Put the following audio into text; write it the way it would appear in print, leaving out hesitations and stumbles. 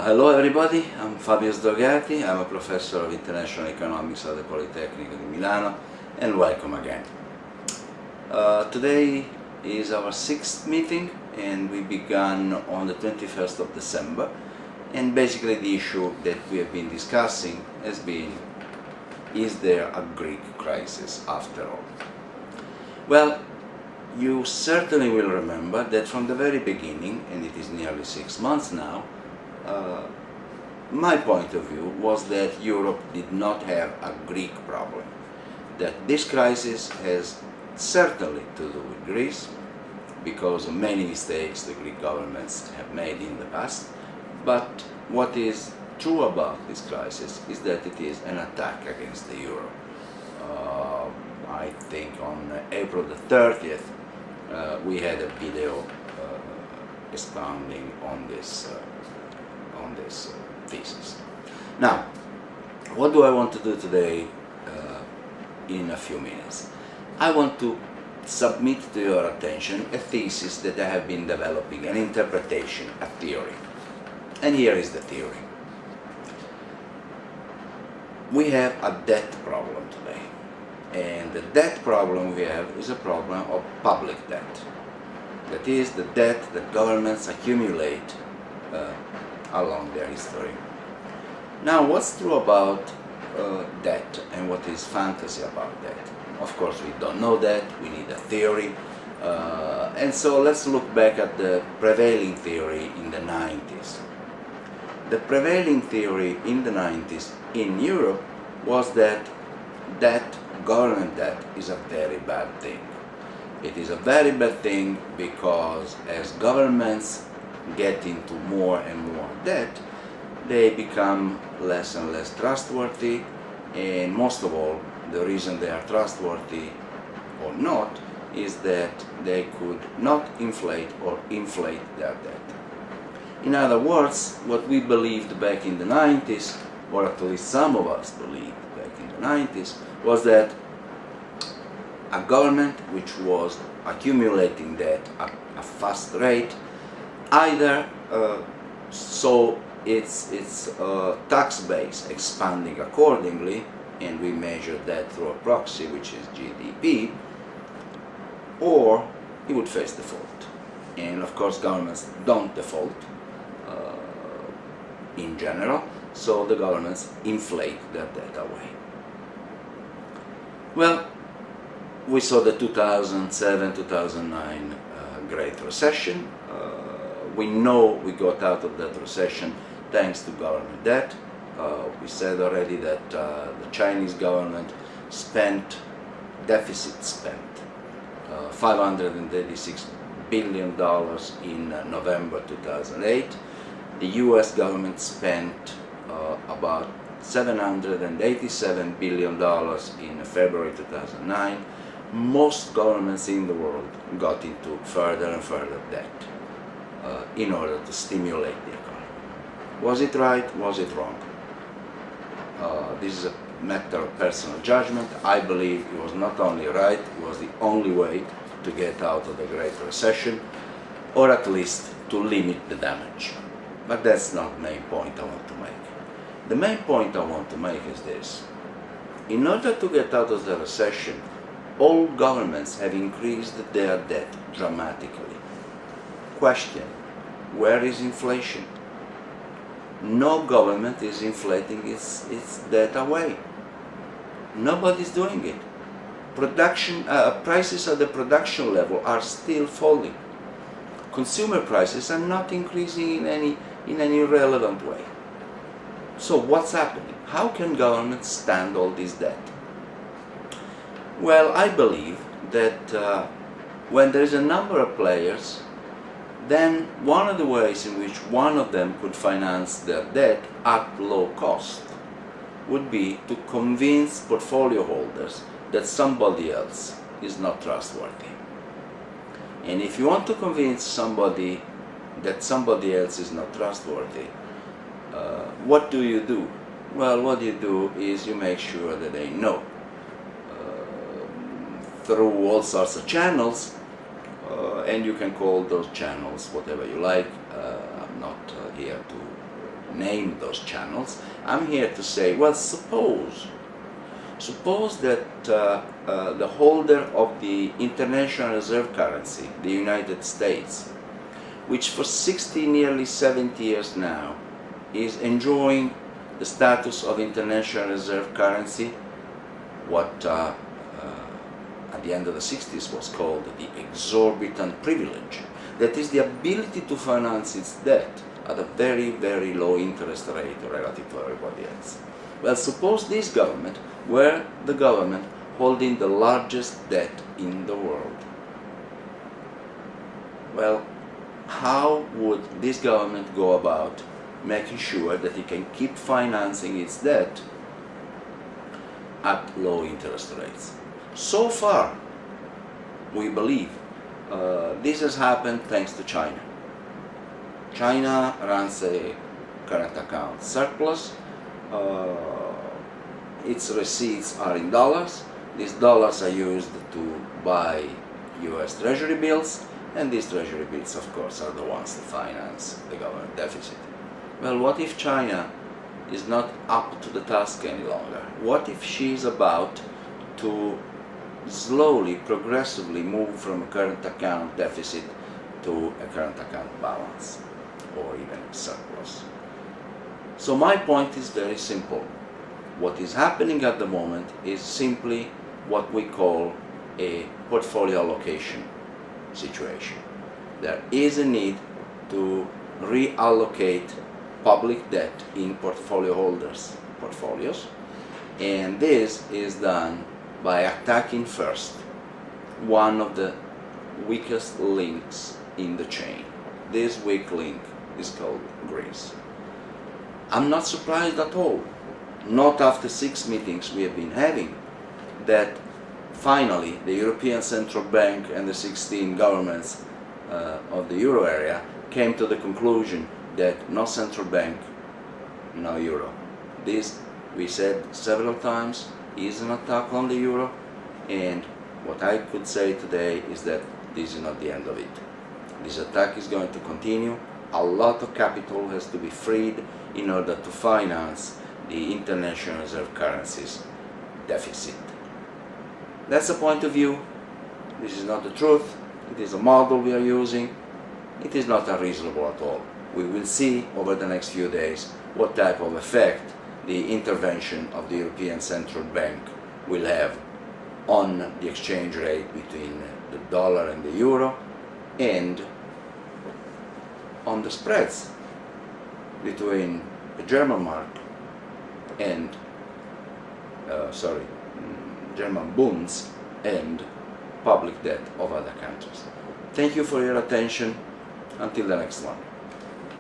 Hello everybody, I'm Fabio Sdogati, I'm a professor of International Economics at the Politecnico di Milano, and welcome again. Today is our 6th meeting and we began on the 21st of December, and basically the issue that we have been discussing has been, is there a Greek crisis after all? Well, you certainly will remember that from the very beginning, and it is nearly 6 months now, my point of view was that Europe did not have a Greek problem, that this crisis has certainly to do with Greece because of many mistakes the Greek governments have made in the past, but what is true about this crisis is that it is an attack against the euro. I think on April the 30th we had a video expounding on this thesis. Now, what do I want to do today in a few minutes? I want to submit to your attention a thesis that I have been developing, an interpretation, a theory. And here is the theory. We have a debt problem today, and the debt problem we have is a problem of public debt. That is, the debt that governments accumulate along their history. Now, what's true about debt and what is fantasy about debt? Of course, we don't know that, we need a theory, and so let's look back at the prevailing theory in the 90s. The prevailing theory in the 90s in Europe was that government debt is a very bad thing. It is a very bad thing because as governments get into more and more debt, they become less and less trustworthy, and most of all, the reason they are trustworthy or not is that they could not inflate or inflate their debt. In other words, what we believed back in the 90s, or at least some of us believed back in the 90s, was that a government which was accumulating debt at a fast rate either saw its tax base expanding accordingly, and we measure that through a proxy which is GDP, or it would face default. And of course governments don't default in general, so the governments inflate their debt away. Well, we saw the 2007-2009 Great Recession. We know we got out of that recession thanks to government debt. We said already that the Chinese government deficit spent $586 billion in November 2008. The US government spent about $787 billion in February 2009. Most governments in the world got into further and further debt in order to stimulate the economy. Was it right? Was it wrong? This is a matter of personal judgment. I believe it was not only right, it was the only way to get out of the Great Recession, or at least to limit the damage. But that's not the main point I want to make. The main point I want to make is this. In order to get out of the recession, all governments have increased their debt dramatically. Question: where is inflation? No government is inflating its debt away. Nobody's doing it. Prices at the production level are still falling. Consumer prices are not increasing in any relevant way. So what's happening? How can governments stand all this debt? Well, I believe that when there is a number of players, then one of the ways in which one of them could finance their debt at low cost would be to convince portfolio holders that somebody else is not trustworthy. And if you want to convince somebody that somebody else is not trustworthy, what do you do? Well, what you do is you make sure that they know through all sorts of channels, and you can call those channels whatever you like. I'm not here to name those channels. I'm here to say, well, suppose that the holder of the international reserve currency, the United States, which for 60, nearly 70 years now is enjoying the status of international reserve currency, what at the end of the 60s was called the exorbitant privilege, that is the ability to finance its debt at a very, very low interest rate relative to everybody else. Well, suppose this government were the government holding the largest debt in the world. Well, how would this government go about making sure that it can keep financing its debt at low interest rates? So far, we believe this has happened thanks to China. China runs a current account surplus. Its receipts are in dollars. These dollars are used to buy US Treasury bills, and these Treasury bills, of course, are the ones that finance the government deficit. Well, what if China is not up to the task any longer? What if she is about to slowly, progressively move from a current account deficit to a current account balance, or even surplus? So my point is very simple. What is happening at the moment is simply what we call a portfolio allocation situation. There is a need to reallocate public debt in portfolio holders' portfolios, and this is done by attacking first one of the weakest links in the chain. This weak link is called Greece. I'm not surprised at all, not after 6 meetings we have been having, that finally the European Central Bank and the 16 governments of the euro area came to the conclusion that no central bank, no euro. This, we said several times, is an attack on the euro, and what I could say today is that this is not the end of it. This attack is going to continue. A lot of capital has to be freed in order to finance the international reserve currency's deficit. That's a point of view. This is not the truth. It is a model we are using. It is not unreasonable at all. We will see over the next few days what type of effect the intervention of the European Central Bank will have on the exchange rate between the dollar and the euro, and on the spreads between the German mark and German bonds and public debt of other countries. Thank you for your attention. Until the next one.